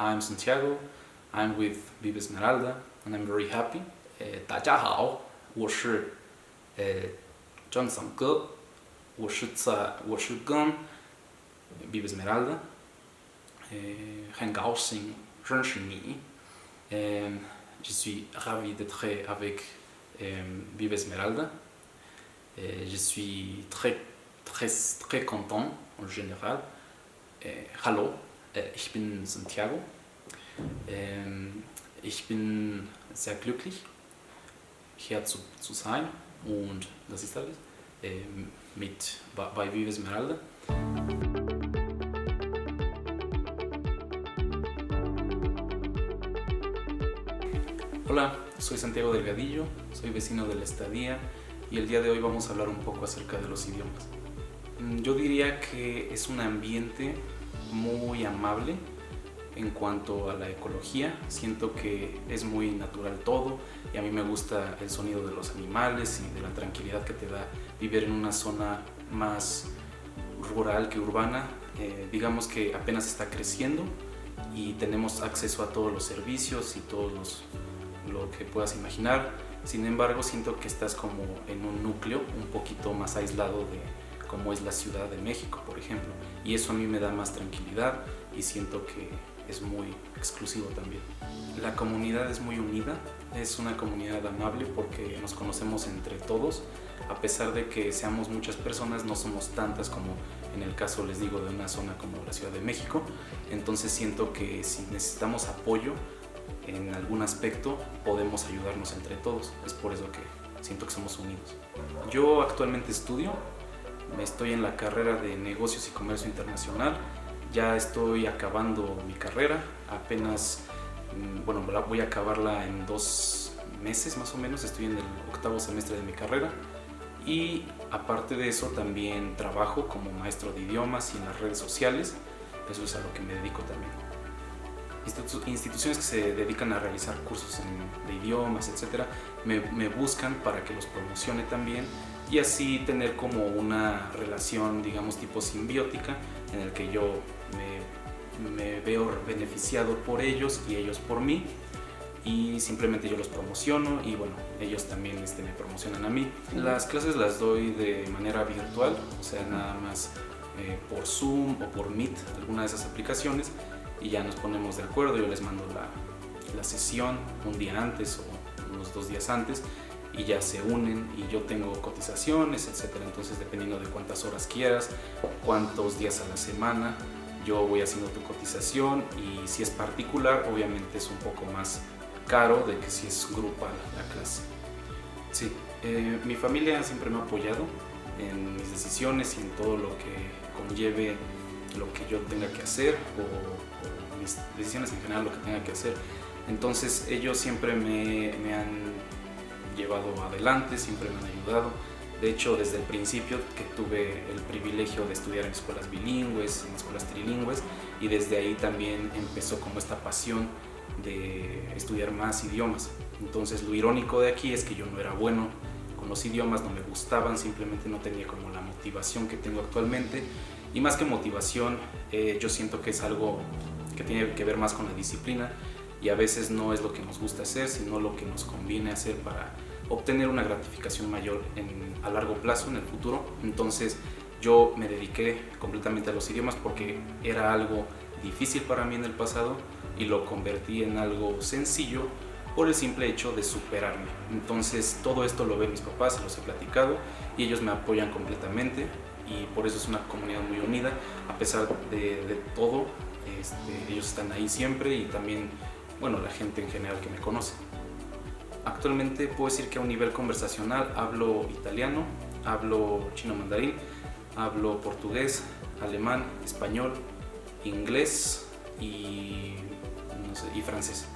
I'm Santiago. I'm with Viva Esmeralda, and I'm very happy. 大家好，我是张桑哥，我是跟 Viva Esmeralda，很高兴认识你。Je suis ravi d'être avec Viva Esmeralda. Je suis très content en général. Hallo, ich bin Santiago. Ich bin sehr glücklich, hier zu sein, und das ist alles bei Viva Esmeralda. Hola, soy Santiago Delgadillo, soy vecino de La Estadía y el día de hoy vamos a hablar un poco acerca de los idiomas. Yo diría que es un ambiente muy amable en cuanto a la ecología. Siento que es muy natural todo y a mí me gusta el sonido de los animales y de la tranquilidad que te da vivir en una zona más rural que urbana. Digamos que apenas está creciendo y tenemos acceso a todos los servicios y lo que puedas imaginar. Sin embargo, siento que estás como en un núcleo un poquito más aislado de como es la Ciudad de México, por ejemplo, y eso a mí me da más tranquilidad y siento que es muy exclusivo también. La comunidad es muy unida, es una comunidad amable porque nos conocemos entre todos. A pesar de que seamos muchas personas, no somos tantas como en el caso, les digo, de una zona como la Ciudad de México. Entonces siento que si necesitamos apoyo en algún aspecto, podemos ayudarnos entre todos. Es por eso que siento que somos unidos. Yo actualmente estoy en la carrera de Negocios y Comercio Internacional. Ya estoy acabando mi carrera, apenas, voy a acabarla en 2 meses más o menos. Estoy en el 8º semestre de mi carrera y aparte de eso también trabajo como maestro de idiomas y en las redes sociales. Eso es a lo que me dedico también. Instituciones que se dedican a realizar cursos de idiomas, etc., me buscan para que los promocione también y así tener como una relación, digamos, tipo simbiótica, en el que yo me veo beneficiado por ellos y ellos por mí, y simplemente yo los promociono y bueno, ellos también me promocionan a mí. Las clases las doy de manera virtual, o sea, nada más por Zoom o por Meet, alguna de esas aplicaciones, y ya nos ponemos de acuerdo. Yo les mando la sesión un día antes o unos 2 días antes y ya se unen y yo tengo cotizaciones, etcétera. Entonces, dependiendo de cuántas horas quieras, cuántos días a la semana, yo voy haciendo tu cotización, y si es particular, obviamente es un poco más caro de que si es grupal la clase. Sí, mi familia siempre me ha apoyado en mis decisiones y en todo lo que conlleve lo que yo tenga que hacer o mis decisiones en general, lo que tenga que hacer. Entonces ellos siempre me han llevado adelante, siempre me han ayudado. De hecho, desde el principio que tuve el privilegio de estudiar en escuelas bilingües, en escuelas trilingües, y desde ahí también empezó como esta pasión de estudiar más idiomas. Entonces lo irónico de aquí es que yo no era bueno con los idiomas, no me gustaban, simplemente no tenía como la motivación que tengo actualmente. Y más que motivación, yo siento que es algo que tiene que ver más con la disciplina, y a veces no es lo que nos gusta hacer, sino lo que nos conviene hacer para obtener una gratificación mayor a largo plazo, en el futuro. Entonces yo me dediqué completamente a los idiomas porque era algo difícil para mí en el pasado y lo convertí en algo sencillo por el simple hecho de superarme. Entonces todo esto lo ven mis papás, se los he platicado y ellos me apoyan completamente, y por eso es una comunidad muy unida. A pesar de todo, ellos están ahí siempre, y también, bueno, la gente en general que me conoce. Actualmente puedo decir que a un nivel conversacional hablo italiano, hablo chino mandarín, hablo portugués, alemán, español, inglés y francés.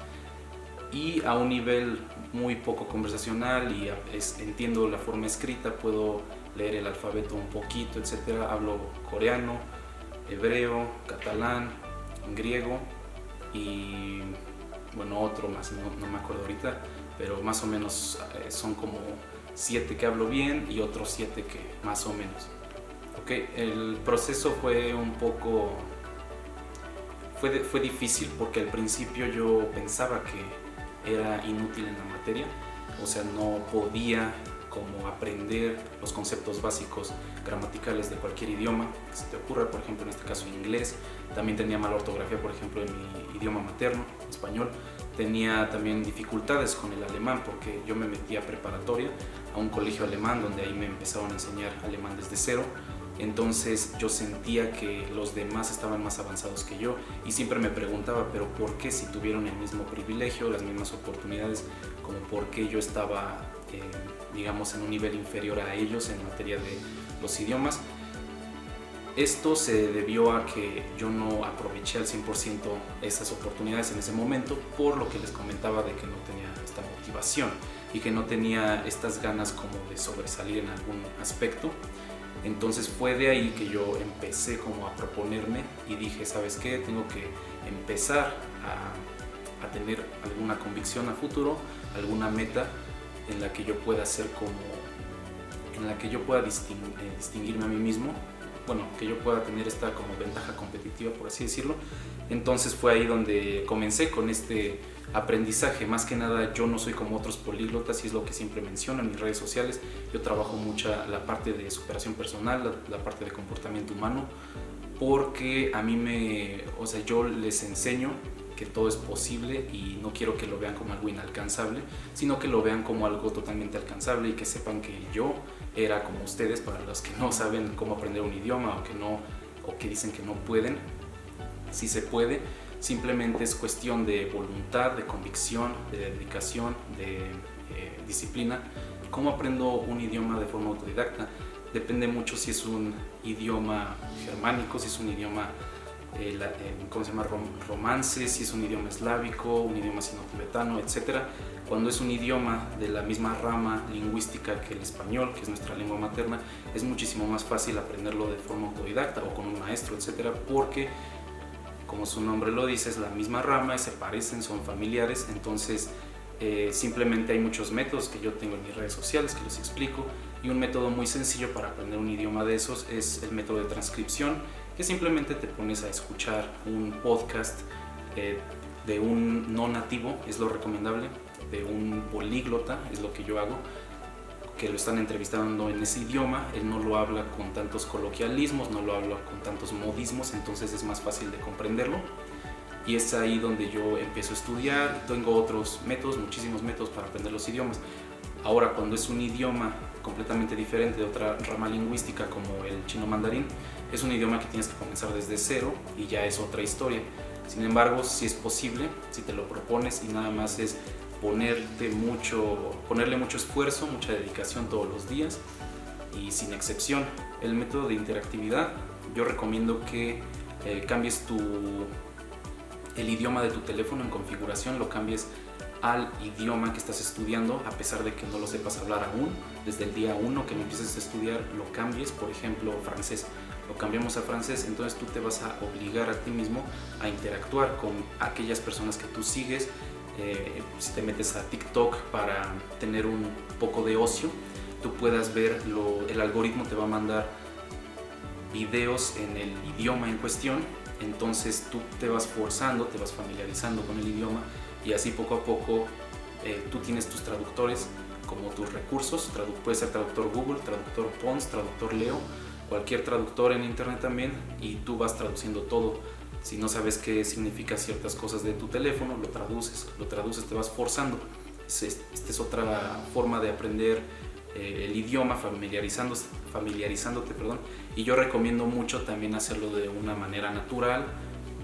Y a un nivel muy poco conversacional y entiendo la forma escrita, puedo leer el alfabeto un poquito, etc. Hablo coreano, hebreo, catalán, griego y bueno, otro más, no me acuerdo ahorita, pero más o menos son como 7 que hablo bien y otros 7 que más o menos. Okay, el proceso fue fue difícil porque al principio yo pensaba que era inútil en la materia, o sea, no podía como aprender los conceptos básicos gramaticales de cualquier idioma que se te ocurra. Por ejemplo, en este caso inglés, también tenía mala ortografía, por ejemplo, en mi idioma materno, español. Tenía también dificultades con el alemán porque yo me metí a preparatoria, a un colegio alemán donde ahí me empezaron a enseñar alemán desde cero. Entonces yo sentía que los demás estaban más avanzados que yo y siempre me preguntaba, pero ¿por qué si tuvieron el mismo privilegio, las mismas oportunidades, como por qué yo estaba, digamos, en un nivel inferior a ellos en materia de los idiomas? Esto se debió a que yo no aproveché al 100% esas oportunidades en ese momento, por lo que les comentaba de que no tenía esta motivación y que no tenía estas ganas como de sobresalir en algún aspecto. Entonces fue de ahí que yo empecé como a proponerme y dije, ¿sabes qué? Tengo que empezar a tener alguna convicción a futuro, alguna meta en la que yo pueda hacer como, en la que yo pueda distinguirme a mí mismo, bueno, que yo pueda tener esta como ventaja competitiva, por así decirlo. Entonces fue ahí donde comencé con este aprendizaje. Más que nada, yo no soy como otros políglotas y es lo que siempre menciono en mis redes sociales. Yo trabajo mucho la parte de superación personal, la parte de comportamiento humano, porque a mí yo les enseño que todo es posible y no quiero que lo vean como algo inalcanzable, sino que lo vean como algo totalmente alcanzable y que sepan que yo era como ustedes. Para los que no saben cómo aprender un idioma o que dicen que no pueden, sí se puede. Simplemente es cuestión de voluntad, de convicción, de dedicación, de disciplina. ¿Cómo aprendo un idioma de forma autodidacta? Depende mucho si es un idioma germánico, si es un idioma romance, si es un idioma eslávico, un idioma sino-tibetano, etc. Cuando es un idioma de la misma rama lingüística que el español, que es nuestra lengua materna, es muchísimo más fácil aprenderlo de forma autodidacta o con un maestro, etc. Porque, como su nombre lo dice, es la misma rama, se parecen, son familiares. Entonces simplemente hay muchos métodos que yo tengo en mis redes sociales que los explico, y un método muy sencillo para aprender un idioma de esos es el método de transcripción, que simplemente te pones a escuchar un podcast de un no nativo, es lo recomendable, de un políglota, es lo que yo hago, que lo están entrevistando en ese idioma. Él no lo habla con tantos coloquialismos, no lo habla con tantos modismos, entonces es más fácil de comprenderlo. Y es ahí donde yo empiezo a estudiar. Tengo otros métodos, muchísimos métodos para aprender los idiomas. Ahora, cuando es un idioma completamente diferente, de otra rama lingüística como el chino mandarín, es un idioma que tienes que comenzar desde cero y ya es otra historia. Sin embargo, si es posible, si te lo propones y nada más es ponerle mucho esfuerzo, mucha dedicación todos los días y sin excepción. El método de interactividad, yo recomiendo que cambies el idioma de tu teléfono en configuración, lo cambies al idioma que estás estudiando, a pesar de que no lo sepas hablar aún. Desde el día 1 que me empieces a estudiar, lo cambies. Por ejemplo, francés, lo cambiamos a francés. Entonces tú te vas a obligar a ti mismo a interactuar con aquellas personas que tú sigues. Si te metes a TikTok para tener un poco de ocio, tú puedas ver, el algoritmo te va a mandar videos en el idioma en cuestión. Entonces tú te vas forzando, te vas familiarizando con el idioma, y así poco a poco tú tienes tus traductores como tus recursos. Puede ser traductor Google, traductor Pons, traductor Leo, cualquier traductor en internet también, y tú vas traduciendo todo. Si no sabes qué significa ciertas cosas de tu teléfono, lo traduces, te vas forzando. Esta es otra forma de aprender el idioma, familiarizándote, y yo recomiendo mucho también hacerlo de una manera natural,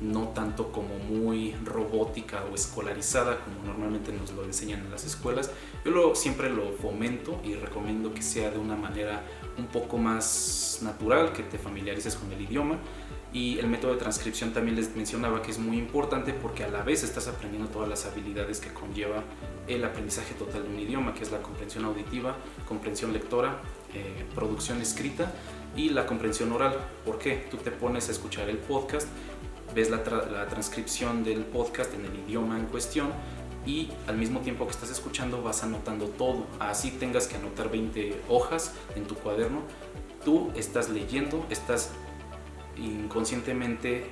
no tanto como muy robótica o escolarizada como normalmente nos lo enseñan en las escuelas. Yo siempre lo fomento y recomiendo que sea de una manera un poco más natural, que te familiarices con el idioma. Y el método de transcripción también les mencionaba que es muy importante, porque a la vez estás aprendiendo todas las habilidades que conlleva el aprendizaje total de un idioma, que es la comprensión auditiva, comprensión lectora, producción escrita y la comprensión oral. ¿Por qué? Tú te pones a escuchar el podcast, ves la transcripción del podcast en el idioma en cuestión, y al mismo tiempo que estás escuchando vas anotando todo. Así tengas que anotar 20 hojas en tu cuaderno, tú estás leyendo, estás inconscientemente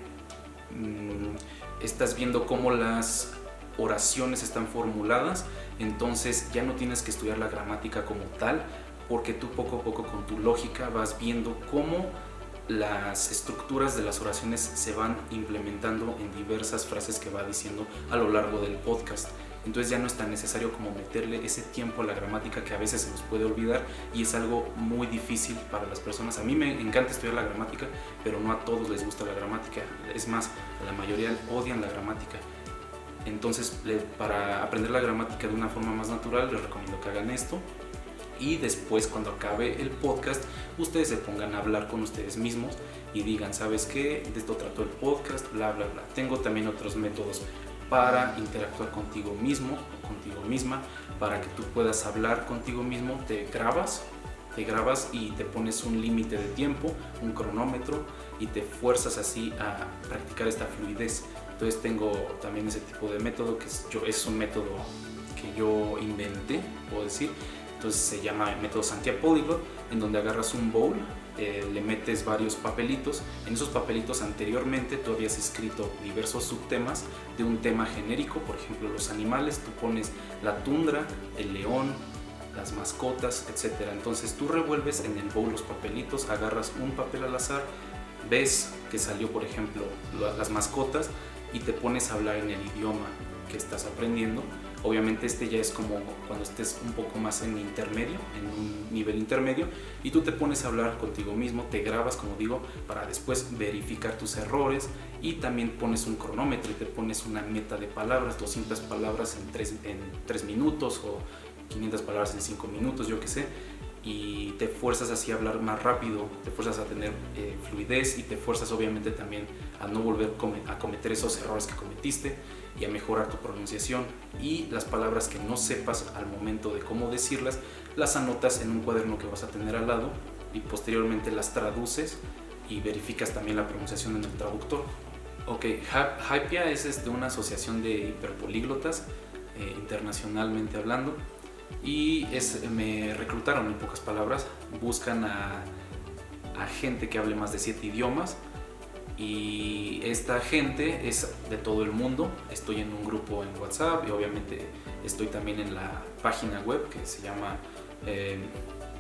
estás viendo cómo las oraciones están formuladas, entonces ya no tienes que estudiar la gramática como tal, porque tú poco a poco con tu lógica vas viendo cómo las estructuras de las oraciones se van implementando en diversas frases que va diciendo a lo largo del podcast. Entonces ya no es tan necesario como meterle ese tiempo a la gramática, que a veces se nos puede olvidar y es algo muy difícil para las personas. A mí me encanta estudiar la gramática, pero no a todos les gusta la gramática. Es más, la mayoría odian la gramática. Entonces, para aprender la gramática de una forma más natural, les recomiendo que hagan esto. Y después, cuando acabe el podcast, ustedes se pongan a hablar con ustedes mismos y digan, ¿sabes qué? De esto trató el podcast, bla, bla, bla. Tengo también otros métodos para interactuar contigo mismo o contigo misma, para que tú puedas hablar contigo mismo. Te grabas y te pones un límite de tiempo, un cronómetro, y te fuerzas así a practicar esta fluidez. Entonces tengo también ese tipo de método, que es un método que yo inventé, puedo decir. Entonces se llama el método Santiago Polyglot, en donde agarras un bowl, le metes varios papelitos. En esos papelitos anteriormente tú habías escrito diversos subtemas de un tema genérico, por ejemplo los animales, tú pones la tundra, el león, las mascotas, etc. Entonces tú revuelves en el bowl los papelitos, agarras un papel al azar, ves que salió por ejemplo las mascotas y te pones a hablar en el idioma que estás aprendiendo. Obviamente este ya es como cuando estés un poco más en intermedio, en un nivel intermedio, y tú te pones a hablar contigo mismo, te grabas, como digo, para después verificar tus errores, y también pones un cronómetro y te pones una meta de palabras, 200 palabras en 3 minutos o 500 palabras en 5 minutos, yo qué sé, y te fuerzas así a hablar más rápido, te fuerzas a tener fluidez, y te fuerzas obviamente también a no volver a cometer esos errores que cometiste, y a mejorar tu pronunciación. Y las palabras que no sepas al momento de cómo decirlas, las anotas en un cuaderno que vas a tener al lado, y posteriormente las traduces y verificas también la pronunciación en el traductor. Ok, Hypia es una asociación de hiperpolíglotas, internacionalmente hablando, y me reclutaron, en pocas palabras. Buscan a gente que hable más de 7 idiomas, y esta gente es de todo el mundo. Estoy en un grupo en WhatsApp, y obviamente estoy también en la página web que se llama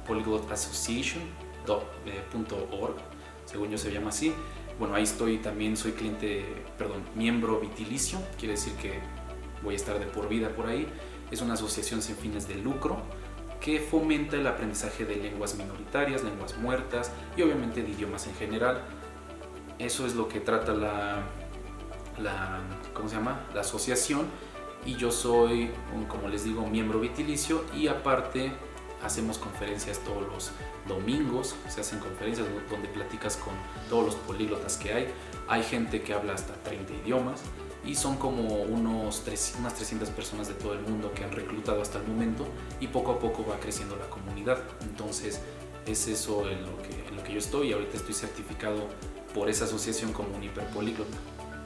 polyglotassociation.org, según yo se llama así. Bueno, ahí estoy también, soy miembro vitilicio, quiere decir que voy a estar de por vida por ahí. Es una asociación sin fines de lucro que fomenta el aprendizaje de lenguas minoritarias, lenguas muertas y obviamente de idiomas en general. Eso es lo que trata la asociación, y yo soy, como les digo, miembro vitilicio, y aparte hacemos conferencias todos los domingos. Se hacen conferencias donde platicas con todos los políglotas que hay. Hay gente que habla hasta 30 idiomas, y son como unas 300 personas de todo el mundo que han reclutado hasta el momento, y poco a poco va creciendo la comunidad. Entonces es eso en lo que yo estoy, y ahorita estoy certificado por esa asociación como un hiperpolíglota.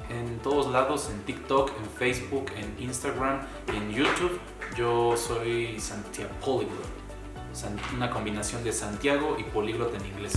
En todos lados, en TikTok, en Facebook, en Instagram, en YouTube, yo soy Santiago Polyglot, una combinación de Santiago y políglota en inglés.